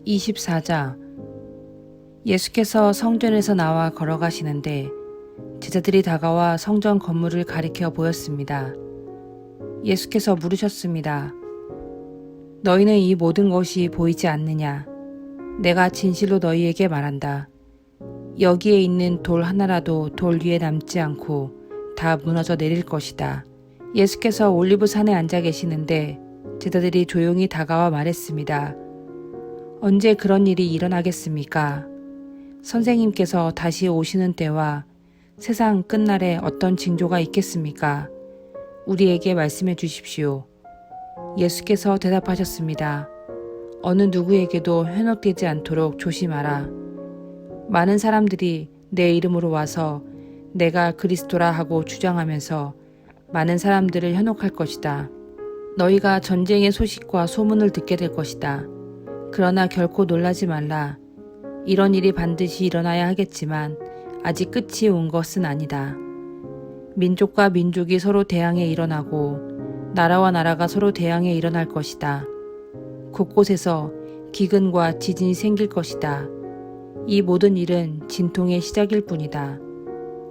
24자. 예수께서 성전에서 나와 걸어가시는데 제자들이 다가와 성전 건물을 가리켜 보였습니다. 예수께서 물으셨습니다. 너희는 이 모든 것이 보이지 않느냐? 내가 진실로 너희에게 말한다. 여기에 있는 돌 하나라도 돌 위에 남지 않고 다 무너져 내릴 것이다. 예수께서 올리브산에 앉아 계시는데 제자들이 조용히 다가와 말했습니다. 언제 그런 일이 일어나겠습니까? 선생님께서 다시 오시는 때와 세상 끝날에 어떤 징조가 있겠습니까? 우리에게 말씀해 주십시오. 예수께서 대답하셨습니다. 어느 누구에게도 현혹되지 않도록 조심하라. 많은 사람들이 내 이름으로 와서 내가 그리스도라 하고 주장하면서 많은 사람들을 현혹할 것이다. 너희가 전쟁의 소식과 소문을 듣게 될 것이다. 그러나 결코 놀라지 말라. 이런 일이 반드시 일어나야 하겠지만 아직 끝이 온 것은 아니다. 민족과 민족이 서로 대항해 일어나고 나라와 나라가 서로 대항해 일어날 것이다. 곳곳에서 기근과 지진이 생길 것이다. 이 모든 일은 진통의 시작일 뿐이다.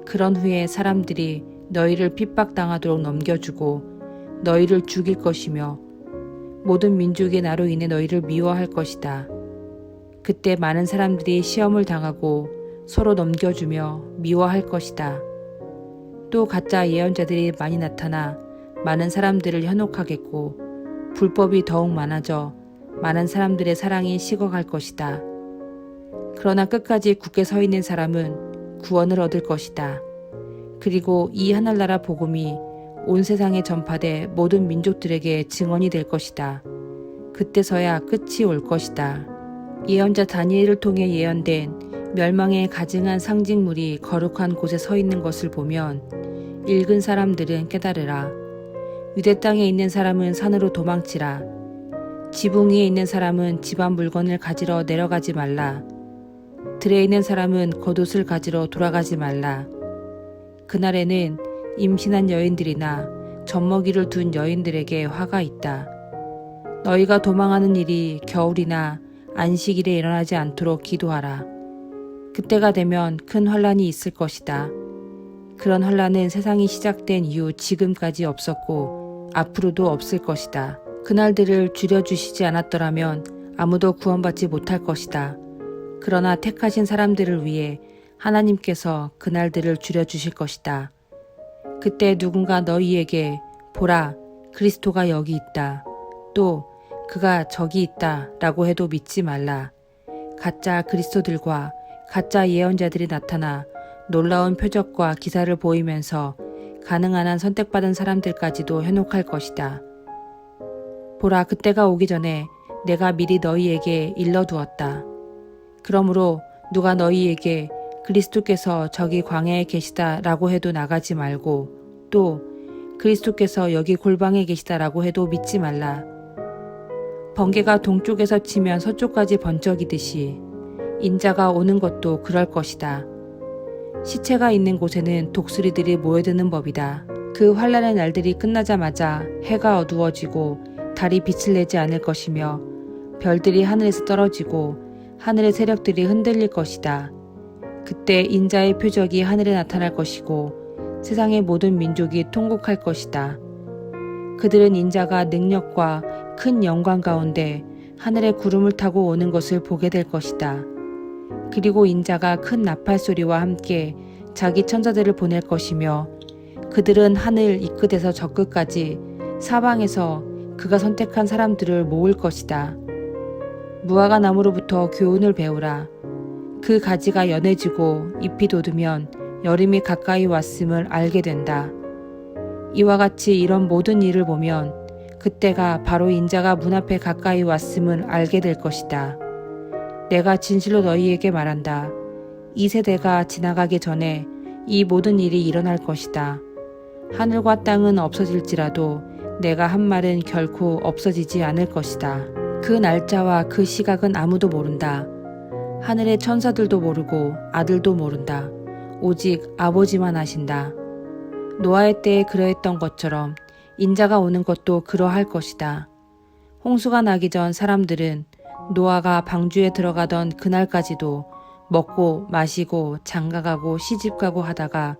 그런 후에 사람들이 너희를 핍박당하도록 넘겨주고 너희를 죽일 것이며 모든 민족이 나로 인해 너희를 미워할 것이다. 그때 많은 사람들이 시험을 당하고 서로 넘겨주며 미워할 것이다. 또 가짜 예언자들이 많이 나타나 많은 사람들을 현혹하겠고 불법이 더욱 많아져 많은 사람들의 사랑이 식어갈 것이다. 그러나 끝까지 굳게 서 있는 사람은 구원을 얻을 것이다. 그리고 이 하늘나라 복음이 온 세상에 전파돼 모든 민족들에게 증언이 될 것이다. 그때서야 끝이 올 것이다. 예언자 다니엘을 통해 예언된 멸망에 가증한 상징물이 거룩한 곳에 서 있는 것을 보면 읽은 사람들은 깨달으라. 유대 땅에 있는 사람은 산으로 도망치라. 지붕 위에 있는 사람은 집안 물건을 가지러 내려가지 말라. 들에 있는 사람은 겉옷을 가지러 돌아가지 말라. 그날에는 임신한 여인들이나 젖먹이를 둔 여인들에게 화가 있다. 너희가 도망하는 일이 겨울이나 안식일에 일어나지 않도록 기도하라. 그때가 되면 큰 환란이 있을 것이다. 그런 환란은 세상이 시작된 이후 지금까지 없었고 앞으로도 없을 것이다. 그날들을 줄여주시지 않았더라면 아무도 구원받지 못할 것이다. 그러나 택하신 사람들을 위해 하나님께서 그날들을 줄여주실 것이다. 그때 누군가 너희에게 보라, 그리스도가 여기 있다. 또 그가 저기 있다 라고 해도 믿지 말라. 가짜 그리스도들과 가짜 예언자들이 나타나 놀라운 표적과 기사를 보이면서 가능한 한 선택받은 사람들까지도 현혹할 것이다. 보라, 그때가 오기 전에 내가 미리 너희에게 일러두었다. 그러므로 누가 너희에게 그리스도께서 저기 광야에 계시다 라고 해도 나가지 말고 또 그리스도께서 여기 골방에 계시다 라고 해도 믿지 말라. 번개가 동쪽에서 치면 서쪽까지 번쩍이듯이 인자가 오는 것도 그럴 것이다. 시체가 있는 곳에는 독수리들이 모여드는 법이다. 그 환란의 날들이 끝나자마자 해가 어두워지고 달이 빛을 내지 않을 것이며 별들이 하늘에서 떨어지고 하늘의 세력들이 흔들릴 것이다. 그때 인자의 표적이 하늘에 나타날 것이고 세상의 모든 민족이 통곡할 것이다. 그들은 인자가 능력과 큰 영광 가운데 하늘의 구름을 타고 오는 것을 보게 될 것이다. 그리고 인자가 큰 나팔 소리와 함께 자기 천사들을 보낼 것이며 그들은 하늘 이 끝에서 저 끝까지 사방에서 그가 선택한 사람들을 모을 것이다. 무화과 나무로부터 교훈을 배우라. 그 가지가 연해지고 잎이 돋으면 여름이 가까이 왔음을 알게 된다. 이와 같이 이런 모든 일을 보면 그때가 바로 인자가 문 앞에 가까이 왔음을 알게 될 것이다. 내가 진실로 너희에게 말한다. 이 세대가 지나가기 전에 이 모든 일이 일어날 것이다. 하늘과 땅은 없어질지라도 내가 한 말은 결코 없어지지 않을 것이다. 그 날짜와 그 시각은 아무도 모른다. 하늘의 천사들도 모르고 아들도 모른다. 오직 아버지만 아신다. 노아의 때에 그러했던 것처럼 인자가 오는 것도 그러할 것이다. 홍수가 나기 전 사람들은 노아가 방주에 들어가던 그날까지도 먹고 마시고 장가가고 시집가고 하다가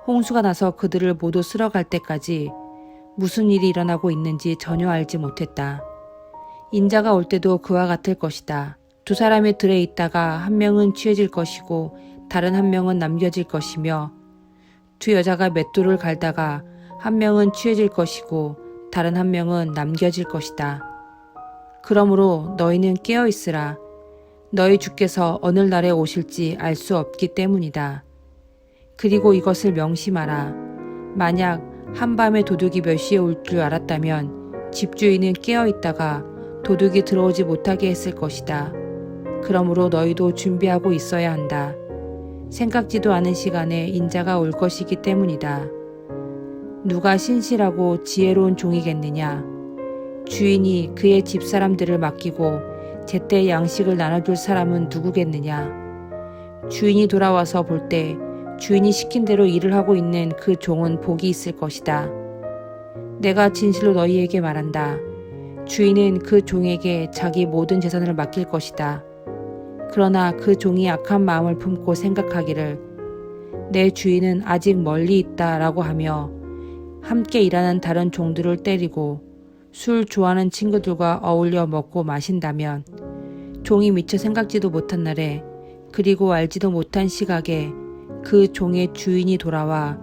홍수가 나서 그들을 모두 쓸어갈 때까지 무슨 일이 일어나고 있는지 전혀 알지 못했다. 인자가 올 때도 그와 같을 것이다. 두 사람이 들에 있다가 한 명은 취해질 것이고 다른 한 명은 남겨질 것이며, 두 여자가 맷돌을 갈다가 한 명은 취해질 것이고 다른 한 명은 남겨질 것이다. 그러므로 너희는 깨어 있으라. 너희 주께서 어느 날에 오실지 알 수 없기 때문이다. 그리고 이것을 명심하라. 만약 한밤에 도둑이 몇 시에 올 줄 알았다면 집주인은 깨어 있다가 도둑이 들어오지 못하게 했을 것이다. 그러므로 너희도 준비하고 있어야 한다. 생각지도 않은 시간에 인자가 올 것이기 때문이다. 누가 신실하고 지혜로운 종이겠느냐? 주인이 그의 집사람들을 맡기고 제때 양식을 나눠줄 사람은 누구겠느냐? 주인이 돌아와서 볼 때 주인이 시킨 대로 일을 하고 있는 그 종은 복이 있을 것이다. 내가 진실로 너희에게 말한다. 주인은 그 종에게 자기 모든 재산을 맡길 것이다. 그러나 그 종이 악한 마음을 품고 생각하기를 내 주인은 아직 멀리 있다라고 하며 함께 일하는 다른 종들을 때리고 술 좋아하는 친구들과 어울려 먹고 마신다면, 종이 미처 생각지도 못한 날에 그리고 알지도 못한 시각에 그 종의 주인이 돌아와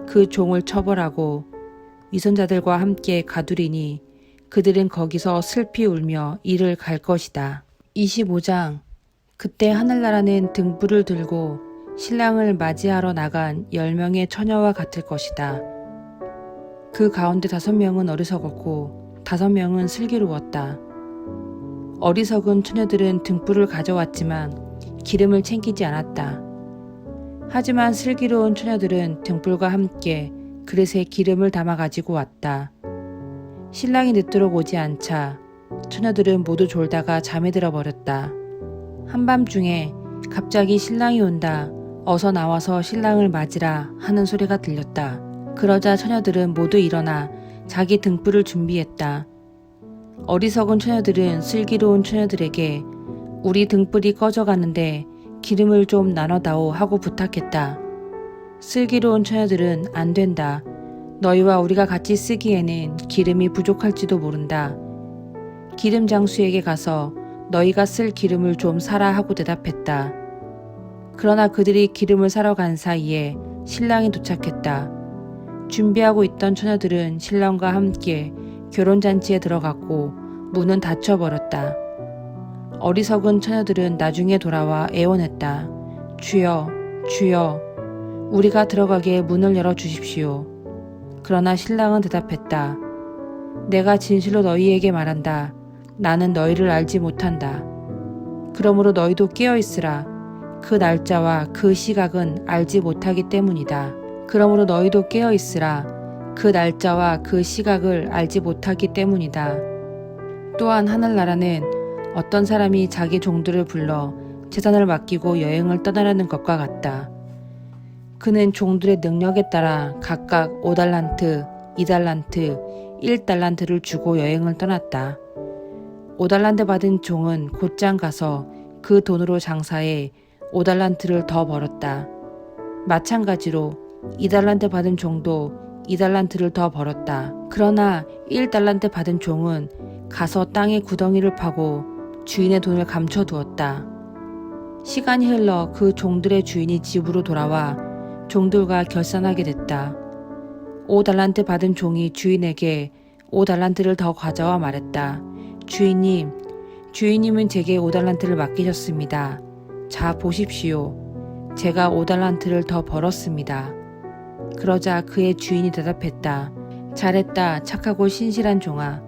그 종을 처벌하고 위선자들과 함께 가두리니 그들은 거기서 슬피 울며 이를 갈 것이다. 25장. 그때 하늘나라는 등불을 들고 신랑을 맞이하러 나간 10명의 처녀와 같을 것이다. 그 가운데 5명은 어리석었고 5명은 슬기로웠다. 어리석은 처녀들은 등불을 가져왔지만 기름을 챙기지 않았다. 하지만 슬기로운 처녀들은 등불과 함께 그릇에 기름을 담아 가지고 왔다. 신랑이 늦도록 오지 않자 처녀들은 모두 졸다가 잠에 들어버렸다. 한밤중에 갑자기 신랑이 온다. 어서 나와서 신랑을 맞으라 하는 소리가 들렸다. 그러자 처녀들은 모두 일어나 자기 등불을 준비했다. 어리석은 처녀들은 슬기로운 처녀들에게 우리 등불이 꺼져가는데 기름을 좀 나눠다오 하고 부탁했다. 슬기로운 처녀들은 안 된다. 너희와 우리가 같이 쓰기에는 기름이 부족할지도 모른다. 기름 장수에게 가서 너희가 쓸 기름을 좀 사라 하고 대답했다. 그러나 그들이 기름을 사러 간 사이에 신랑이 도착했다. 준비하고 있던 처녀들은 신랑과 함께 결혼잔치에 들어갔고 문은 닫혀버렸다. 어리석은 처녀들은 나중에 돌아와 애원했다. 주여, 주여, 우리가 들어가게 문을 열어주십시오. 그러나 신랑은 대답했다. 내가 진실로 너희에게 말한다. 나는 너희를 알지 못한다. 그러므로 너희도 깨어있으라. 그 날짜와 그 시각은 알지 못하기 때문이다. 그러므로 너희도 깨어있으라. 그 날짜와 그 시각을 알지 못하기 때문이다. 또한 하늘나라는 어떤 사람이 자기 종들을 불러 재산을 맡기고 여행을 떠나려는 것과 같다. 그는 종들의 능력에 따라 각각 5달란트, 2달란트, 1달란트를 주고 여행을 떠났다. 5달란트 받은 종은 곧장 가서 그 돈으로 장사해 5달란트를 더 벌었다. 마찬가지로 2달란트 받은 종도 2달란트를 더 벌었다. 그러나 1달란트 받은 종은 가서 땅에 구덩이를 파고 주인의 돈을 감춰두었다. 시간이 흘러 그 종들의 주인이 집으로 돌아와 종들과 결산하게 됐다. 5달란트 받은 종이 주인에게 5달란트를 더 가져와 말했다. 주인님, 주인님은 제게 5달란트를 맡기셨습니다. 자 보십시오. 제가 5달란트를 더 벌었습니다. 그러자 그의 주인이 대답했다. 잘했다, 착하고 신실한 종아.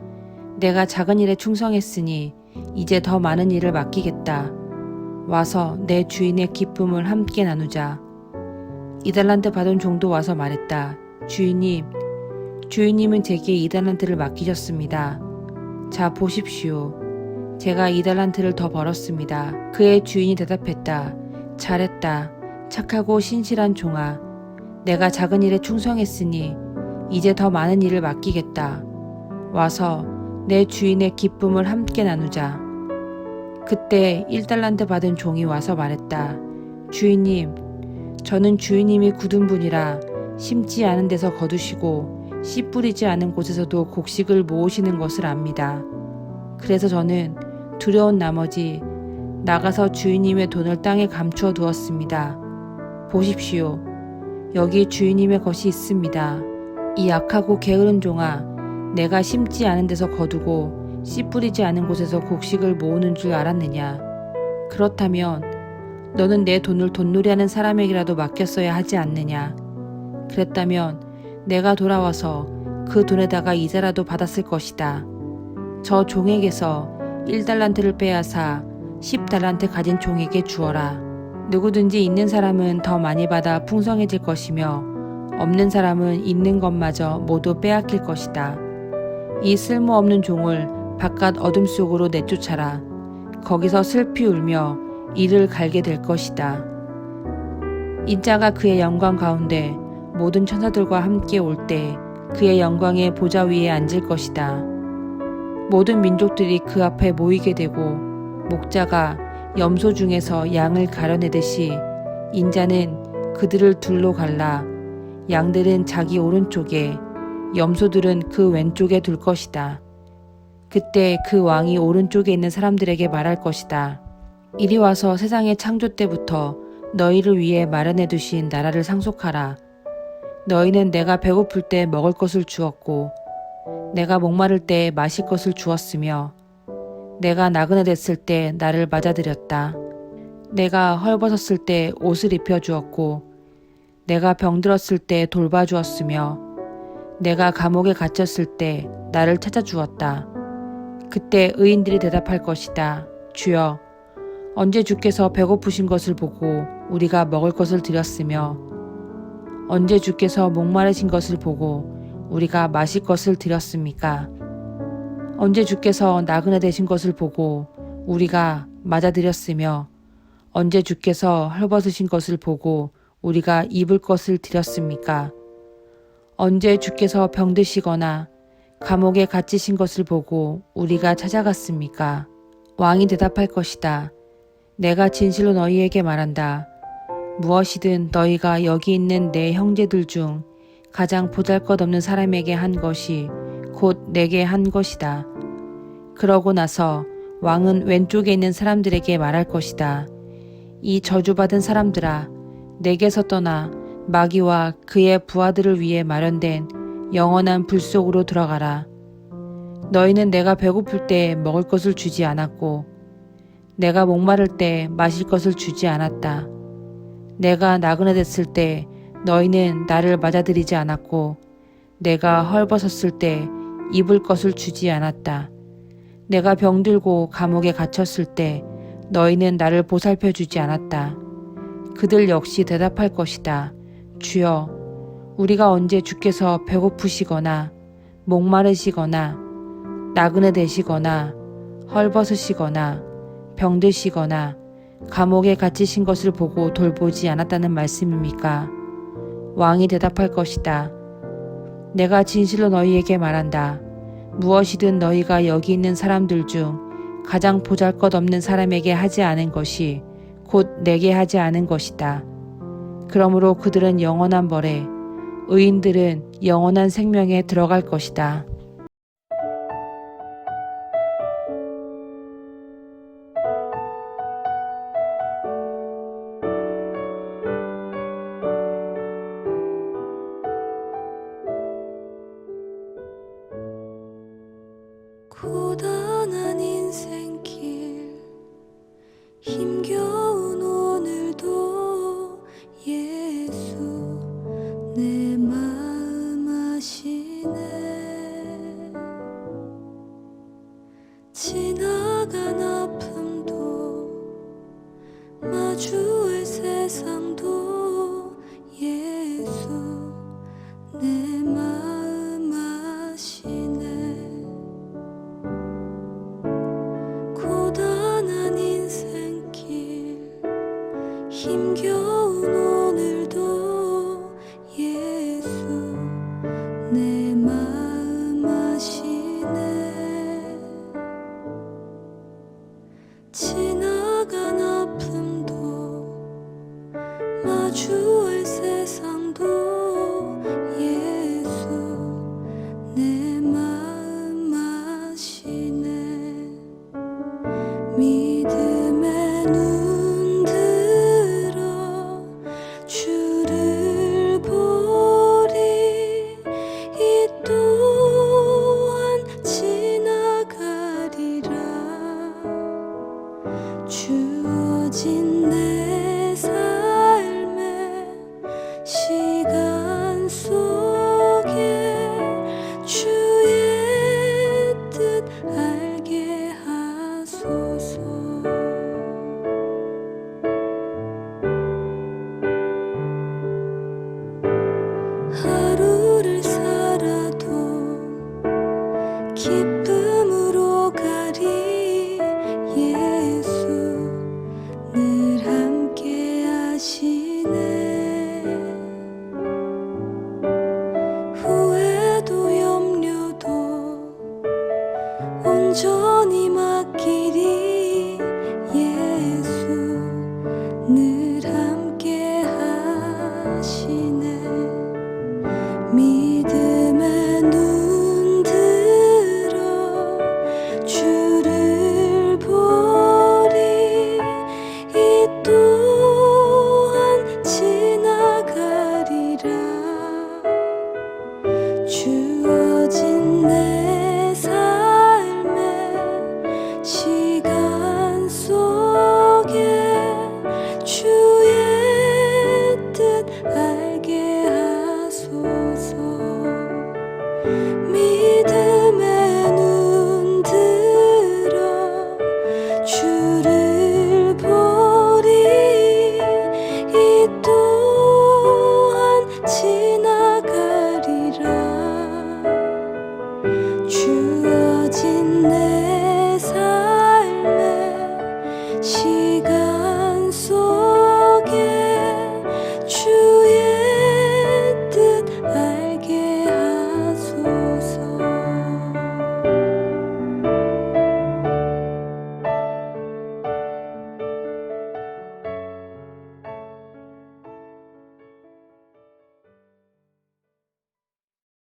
내가 작은 일에 충성했으니 이제 더 많은 일을 맡기겠다. 와서 내 주인의 기쁨을 함께 나누자. 2달란트 받은 종도 와서 말했다. 주인님, 주인님은 제게 2달란트를 맡기셨습니다. 자 보십시오. 제가 2달란트를 더 벌었습니다. 그의 주인이 대답했다. 잘했다, 착하고 신실한 종아. 내가 작은 일에 충성했으니 이제 더 많은 일을 맡기겠다. 와서 내 주인의 기쁨을 함께 나누자. 그때 1달란트 받은 종이 와서 말했다. 주인님, 저는 주인님이 굳은 분이라 심지 않은 데서 거두시고 씨 뿌리지 않은 곳에서도 곡식을 모으시는 것을 압니다. 그래서 저는 두려운 나머지 나가서 주인님의 돈을 땅에 감추어 두었습니다. 보십시오. 여기 주인님의 것이 있습니다. 이 약하고 게으른 종아, 내가 심지 않은 데서 거두고 씨 뿌리지 않은 곳에서 곡식을 모으는 줄 알았느냐? 그렇다면 너는 내 돈을 돈놀이하는 사람에게라도 맡겼어야 하지 않느냐? 그랬다면 내가 돌아와서 그 돈에다가 이자라도 받았을 것이다. 저 종에게서 1달란트를 빼앗아 10달란트 가진 종에게 주어라. 누구든지 있는 사람은 더 많이 받아 풍성해질 것이며 없는 사람은 있는 것마저 모두 빼앗길 것이다. 이 쓸모없는 종을 바깥 어둠 속으로 내쫓아라. 거기서 슬피 울며 이를 갈게 될 것이다. 인자가 그의 영광 가운데 모든 천사들과 함께 올 때 그의 영광의 보좌 위에 앉을 것이다. 모든 민족들이 그 앞에 모이게 되고 목자가 염소 중에서 양을 가려내듯이 인자는 그들을 둘로 갈라 양들은 자기 오른쪽에 염소들은 그 왼쪽에 둘 것이다. 그때 그 왕이 오른쪽에 있는 사람들에게 말할 것이다. 이리 와서 세상의 창조 때부터 너희를 위해 마련해 두신 나라를 상속하라. 너희는 내가 배고플 때 먹을 것을 주었고 내가 목마를 때 마실 것을 주었으며 내가 나그네 됐을 때 나를 맞아들였다. 내가 헐벗었을 때 옷을 입혀주었고 내가 병들었을 때 돌봐주었으며 내가 감옥에 갇혔을 때 나를 찾아주었다. 그때 의인들이 대답할 것이다. 주여, 언제 주께서 배고프신 것을 보고 우리가 먹을 것을 드렸으며 언제 주께서 목마르신 것을 보고 우리가 마실 것을 드렸습니까? 언제 주께서 나그네 되신 것을 보고 우리가 맞아드렸으며 언제 주께서 헐벗으신 것을 보고 우리가 입을 것을 드렸습니까? 언제 주께서 병드시거나 감옥에 갇히신 것을 보고 우리가 찾아갔습니까? 왕이 대답할 것이다. 내가 진실로 너희에게 말한다. 무엇이든 너희가 여기 있는 내 형제들 중 가장 보잘것없는 사람에게 한 것이 곧 내게 한 것이다. 그러고 나서 왕은 왼쪽에 있는 사람들에게 말할 것이다. 이 저주받은 사람들아, 내게서 떠나 마귀와 그의 부하들을 위해 마련된 영원한 불 속으로 들어가라. 너희는 내가 배고플 때 먹을 것을 주지 않았고 내가 목마를 때 마실 것을 주지 않았다. 내가 나그네 됐을 때 너희는 나를 맞아들이지 않았고 내가 헐벗었을 때 입을 것을 주지 않았다. 내가 병들고 감옥에 갇혔을 때 너희는 나를 보살펴 주지 않았다. 그들 역시 대답할 것이다. 주여, 우리가 언제 주께서 배고프시거나 목마르시거나 나그네 되시거나 헐벗으시거나 병드시거나 감옥에 갇히신 것을 보고 돌보지 않았다는 말씀입니까? 왕이 대답할 것이다. 내가 진실로 너희에게 말한다. 무엇이든 너희가 여기 있는 사람들 중 가장 보잘것없는 사람에게 하지 않은 것이 곧 내게 하지 않은 것이다. 그러므로 그들은 영원한 벌에, 의인들은 영원한 생명에 들어갈 것이다. 고단한 인생길 힘겨운 오늘도 예수 내 마음 아시네. 지나간 아픔도 마주할 세상도 예수 내 마음 아시네. 고단한 인생길 힘겨운 오늘도 예수 내 마음 아시네. 주할 세상도 예수 내 마음 아시네. 믿음의 눈 들어 주를 보리. 이 또한 지나가리라. 주어진 내